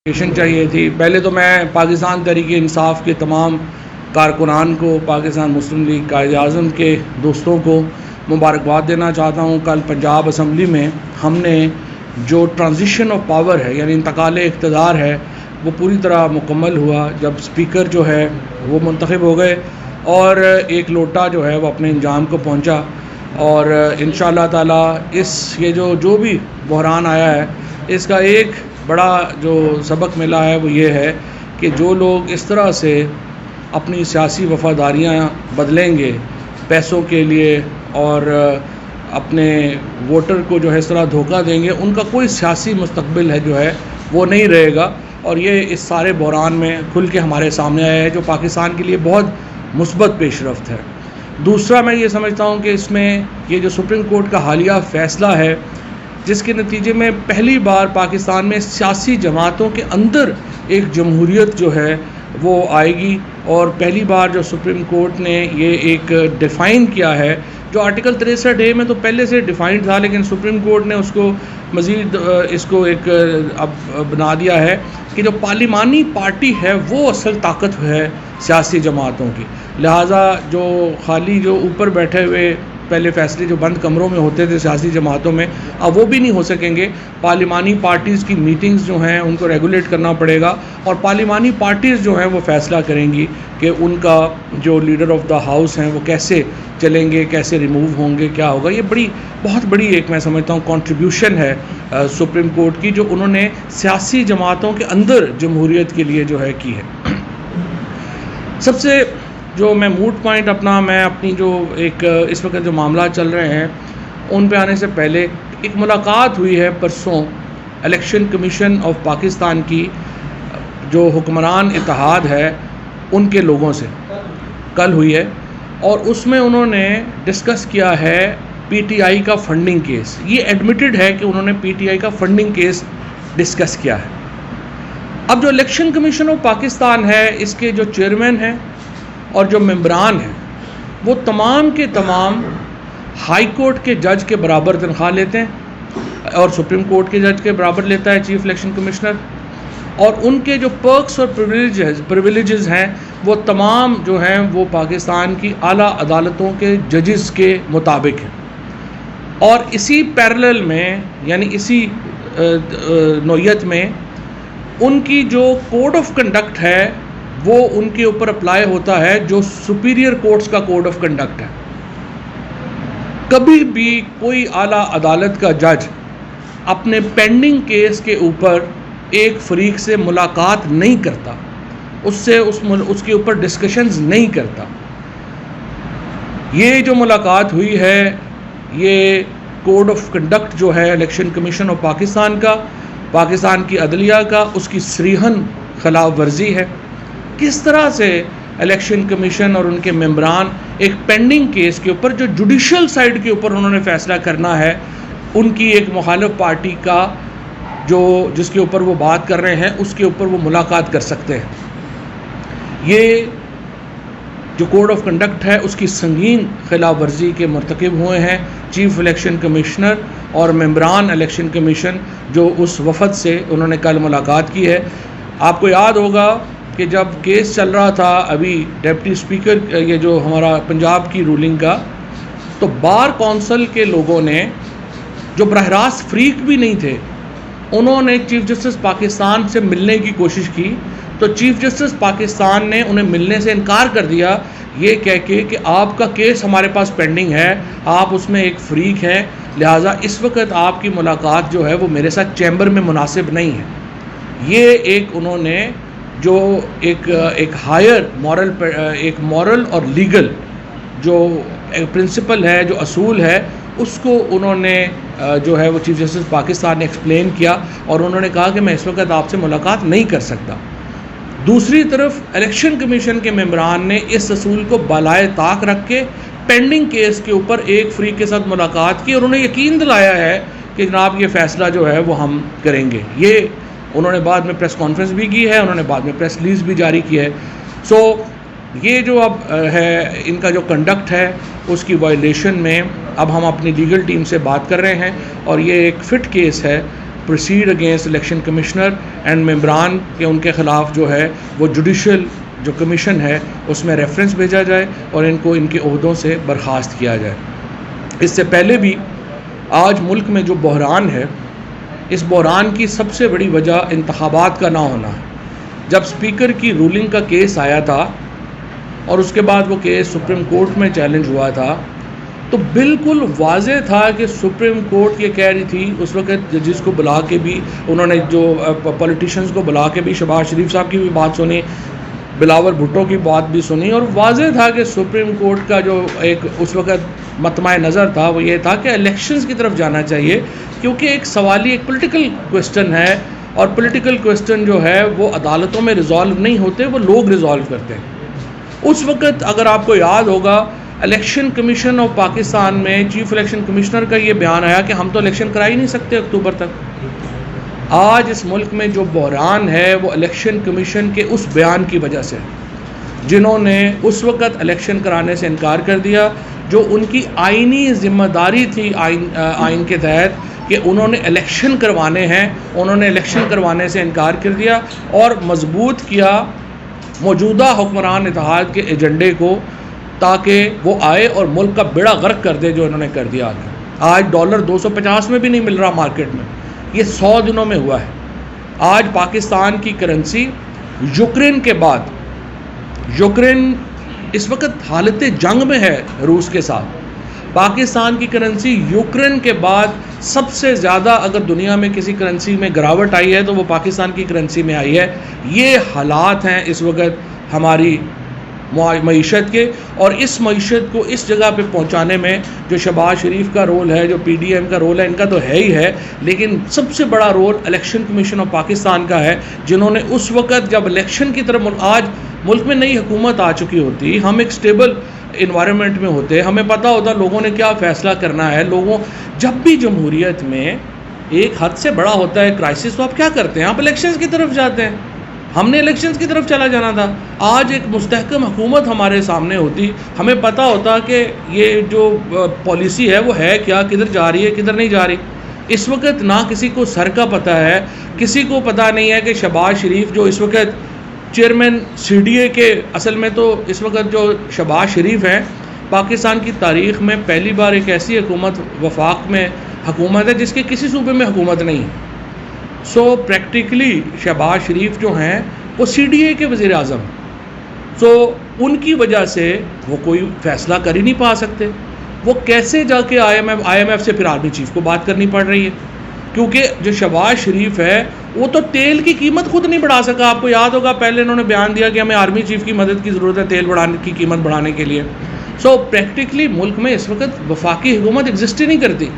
چاہیے تھی۔ پہلے تو میں پاکستان تحریک انصاف کے تمام کارکنان کو، پاکستان مسلم لیگ قائد اعظم کے دوستوں کو مبارکباد دینا چاہتا ہوں۔ کل پنجاب اسمبلی میں ہم نے جو ٹرانزیشن آف پاور ہے، یعنی انتقال اقتدار ہے، وہ پوری طرح مکمل ہوا جو اسپیکر جو ہے وہ منتخب ہو گئے اور ایک لوٹا جو ہے وہ اپنے انجام کو پہنچا، اور انشاءاللہ تعالی یہ جو بھی بحران آیا ہے، اس کا ایک بڑا جو سبق ملا ہے وہ یہ ہے کہ جو لوگ اس طرح سے اپنی سیاسی وفاداریاں بدلیں گے پیسوں کے لیے اور اپنے ووٹر کو جو ہے اس طرح دھوکہ دیں گے، ان کا کوئی سیاسی مستقبل ہے جو ہے وہ نہیں رہے گا، اور یہ اس سارے بحران میں کھل کے ہمارے سامنے آیا ہے جو پاکستان کے لیے بہت مثبت پیش رفت ہے۔ دوسرا میں یہ سمجھتا ہوں کہ اس میں یہ جو سپریم کورٹ کا حالیہ فیصلہ ہے، جس کے نتیجے میں پہلی بار پاکستان میں سیاسی جماعتوں کے اندر ایک جمہوریت جو ہے وہ آئے گی، اور پہلی بار جو سپریم کورٹ نے یہ ایک ڈیفائن کیا ہے، جو آرٹیکل 63A میں تو پہلے سے ڈیفائنڈ تھا، لیکن سپریم کورٹ نے اس کو مزید اس کو ایک اب بنا دیا ہے کہ جو پارلیمانی پارٹی ہے وہ اصل طاقت ہے سیاسی جماعتوں کی، لہٰذا جو خالی جو اوپر بیٹھے ہوئے پہلے فیصلے جو بند کمروں میں ہوتے تھے سیاسی جماعتوں میں، اب وہ بھی نہیں ہو سکیں گے۔ پارلیمانی پارٹیز کی میٹنگز جو ہیں ان کو ریگولیٹ کرنا پڑے گا، اور پارلیمانی پارٹیز جو ہیں وہ فیصلہ کریں گی کہ ان کا جو لیڈر آف دا ہاؤس ہیں وہ کیسے چلیں گے، کیسے ریموو ہوں گے، کیا ہوگا۔ یہ بہت بڑی ایک میں سمجھتا ہوں کنٹریبیوشن ہے سپریم کورٹ کی، جو انہوں نے سیاسی جماعتوں کے اندر جمہوریت کے لیے جو ہے کی ہے۔ سب سے جو میں موڈ پوائنٹ میں اپنی جو ایک اس وقت جو معاملات چل رہے ہیں ان پہ آنے سے پہلے، ایک ملاقات ہوئی ہے پرسوں الیکشن کمیشن آف پاکستان کی جو حکمران اتحاد ہے ان کے لوگوں سے، کل ہوئی ہے، اور اس میں انہوں نے ڈسکس کیا ہے پی ٹی آئی کا فنڈنگ کیس۔ یہ ایڈمیٹڈ ہے کہ انہوں نے پی ٹی آئی کا فنڈنگ کیس ڈسکس کیا ہے۔ اب جو الیکشن کمیشن آف پاکستان ہے، اس کے جو چیئرمین ہیں اور جو ممبران ہیں وہ تمام کے تمام ہائی کورٹ کے جج کے برابر تنخواہ لیتے ہیں، اور سپریم کورٹ کے جج کے برابر لیتا ہے چیف الیکشن کمشنر، اور ان کے جو پرکس اور پریویلیجز ہیں وہ تمام جو ہیں وہ پاکستان کی اعلیٰ عدالتوں کے ججز کے مطابق ہیں۔ اور اسی پیرلل میں، یعنی اسی نوعیت میں، ان کی جو کوڈ آف کنڈکٹ ہے وہ ان کے اوپر اپلائی ہوتا ہے جو سپیریئر کورٹس کا کوڈ آف کنڈکٹ ہے۔ کبھی بھی کوئی اعلیٰ عدالت کا جج اپنے پینڈنگ کیس کے اوپر ایک فریق سے ملاقات نہیں کرتا، اس کے اوپر ڈسکشنز نہیں کرتا۔ یہ جو ملاقات ہوئی ہے، یہ کوڈ آف کنڈکٹ جو ہے الیکشن کمیشن آف پاکستان کا، پاکستان کی عدلیہ کا، اس کی صریحاً خلاف ورزی ہے۔ کس طرح سے الیکشن کمیشن اور ان کے ممبران ایک پینڈنگ کیس کے اوپر جو جوڈیشل سائڈ کے اوپر انہوں نے فیصلہ کرنا ہے، ان کی ایک مخالف پارٹی کا جس کے اوپر وہ بات کر رہے ہیں اس کے اوپر وہ ملاقات کر سکتے ہیں۔ یہ جو کوڈ آف کنڈکٹ ہے اس کی سنگین خلاف ورزی کے مرتکب ہوئے ہیں چیف الیکشن کمشنر اور ممبران الیکشن کمیشن جو اس وفد سے انہوں نے کل ملاقات کی ہے۔ آپ کو یاد ہوگا کہ جب کیس چل رہا تھا ابھی ڈپٹی اسپیکر یہ جو ہمارا پنجاب کی رولنگ کا، تو بار کونسل کے لوگوں نے جو براہ راست فریق بھی نہیں تھے، انہوں نے چیف جسٹس پاکستان سے ملنے کی کوشش کی، تو چیف جسٹس پاکستان نے انہیں ملنے سے انکار کر دیا، یہ کہہ کے کہ آپ کا کیس ہمارے پاس پینڈنگ ہے، آپ اس میں ایک فریق ہیں، لہٰذا اس وقت آپ کی ملاقات جو ہے وہ میرے ساتھ چیمبر میں مناسب نہیں ہے۔ یہ ایک انہوں نے جو ایک ہائر مورل اور لیگل جو پرنسپل ہے، جو اصول ہے، اس کو انہوں نے جو ہے وہ چیف جسٹس پاکستان نے ایکسپلین کیا، اور انہوں نے کہا کہ میں اس وقت آپ سے ملاقات نہیں کر سکتا۔ دوسری طرف الیکشن کمیشن کے ممبران نے اس اصول کو بالائے طاق رکھ کے پینڈنگ کیس کے اوپر ایک فریق کے ساتھ ملاقات کی، اور انہیں یقین دلایا ہے کہ جناب یہ فیصلہ جو ہے وہ ہم کریں گے۔ یہ انہوں نے بعد میں پریس کانفرنس بھی کی ہے، انہوں نے بعد میں پریس ریلیز بھی جاری کی ہے۔ یہ جو اب ہے ان کا جو کنڈکٹ ہے اس کی وائلیشن میں اب ہم اپنی لیگل ٹیم سے بات کر رہے ہیں، اور یہ ایک فٹ کیس ہے proceed against election commissioner and ممبران کہ ان کے خلاف جو ہے وہ جوڈیشل جو کمیشن ہے اس میں ریفرنس بھیجا جائے اور ان کو ان کے عہدوں سے برخاست کیا جائے۔ اس سے پہلے بھی آج ملک میں جو بحران ہے، اس بحران کی سب سے بڑی وجہ انتخابات کا نہ ہونا ہے۔ جب اسپیکر کی رولنگ کا کیس آیا تھا اور اس کے بعد وہ کیس سپریم کورٹ میں چیلنج ہوا تھا، تو بالکل واضح تھا کہ سپریم کورٹ یہ کہہ رہی تھی اس وقت ججز کو بلا کے بھی انہوں نے جو پولیٹیشنز کو بلا کے بھی شہباز شریف صاحب کی بھی بات سنی، بلاول بھٹو کی بات بھی سنی، اور واضح تھا کہ سپریم کورٹ کا جو ایک اس وقت مطمع نظر تھا وہ یہ تھا کہ الیکشنز کی طرف جانا چاہیے، کیونکہ ایک سوالی ایک پولیٹیکل کوسچن ہے، اور پولیٹیکل کوسچن جو ہے وہ عدالتوں میں ریزالو نہیں ہوتے، وہ لوگ ریزالو کرتے ہیں۔ اس وقت اگر آپ کو یاد ہوگا الیکشن کمیشن آف پاکستان میں چیف الیکشن کمشنر کا یہ بیان آیا کہ ہم تو الیکشن کرا ہی نہیں سکتے اکتوبر تک۔ آج اس ملک میں جو بحران ہے وہ الیکشن کمیشن کے اس بیان کی وجہ سے، جنہوں نے اس وقت الیکشن کرانے سے انکار کر دیا، جو ان کی آئینی ذمہ داری تھی آئین کے تحت کہ انہوں نے الیکشن کروانے ہیں، انہوں نے الیکشن کروانے سے انکار کر دیا اور مضبوط کیا موجودہ حکمران اتحاد کے ایجنڈے کو، تاکہ وہ آئے اور ملک کا بیڑا غرق کر دے جو انہوں نے کر دیا۔ آج ڈالر 250 میں بھی نہیں مل رہا مارکیٹ میں، یہ 100 دنوں میں ہوا ہے۔ آج پاکستان کی کرنسی یوکرین کے بعد، یوکرین اس وقت حالت جنگ میں ہے روس کے ساتھ، پاکستان کی کرنسی یوکرین کے بعد سب سے زیادہ اگر دنیا میں کسی کرنسی میں گراوٹ آئی ہے تو وہ پاکستان کی کرنسی میں آئی ہے۔ یہ حالات ہیں اس وقت ہماری معیشت کے، اور اس معیشت کو اس جگہ پہ پہنچانے میں جو شہباز شریف کا رول ہے، جو پی ڈی ایم کا رول ہے، ان کا تو ہے ہی ہے، لیکن سب سے بڑا role election commission of Pakistan کا ہے، جنہوں نے اس وقت جب الیکشن کی طرف آج ملک میں نئی حکومت آ چکی ہوتی، ہم ایک سٹیبل انوائرمنٹ میں ہوتے، ہمیں پتہ ہوتا لوگوں نے کیا فیصلہ کرنا ہے۔ لوگوں جب بھی جمہوریت میں ایک حد سے بڑا ہوتا ہے کرائسس، تو آپ کیا کرتے ہیں؟ آپ الیکشنز کی طرف جاتے ہیں۔ ہم نے الیکشنز کی طرف چلا جانا تھا۔ آج ایک مستحکم حکومت ہمارے سامنے ہوتی، ہمیں پتہ ہوتا کہ یہ جو پالیسی ہے وہ ہے کیا، کدھر جا رہی ہے، کدھر نہیں جا رہی۔ اس وقت نہ کسی کو سر کا پتہ ہے، کسی کو پتہ نہیں ہے کہ شہباز شریف جو اس وقت چیئرمین سی ڈی اے کے، اصل میں تو اس وقت جو شہباز شریف ہیں، پاکستان کی تاریخ میں پہلی بار ایک ایسی حکومت وفاق میں حکومت ہے جس کے کسی صوبے میں حکومت نہیں ہے۔ سو پریکٹیکلی شہباز شریف جو ہیں وہ سی ڈی اے کے وزیر اعظم، سو ان کی وجہ سے وہ کوئی فیصلہ کر ہی نہیں پا سکتے۔ وہ کیسے جا کے آئی ایم ایف سے پھر آرمی چیف کو بات کرنی پڑ رہی ہے، کیونکہ جو شہباز شریف ہے وہ تو تیل کی قیمت خود نہیں بڑھا سکا۔ آپ کو یاد ہوگا پہلے انہوں نے بیان دیا کہ ہمیں آرمی چیف کی مدد کی ضرورت ہے تیل بڑھانے کی قیمت بڑھانے کے لیے۔ سو پریکٹیکلی ملک میں اس وقت وفاقی حکومت ایگزسٹ ہی نہیں کرتی۔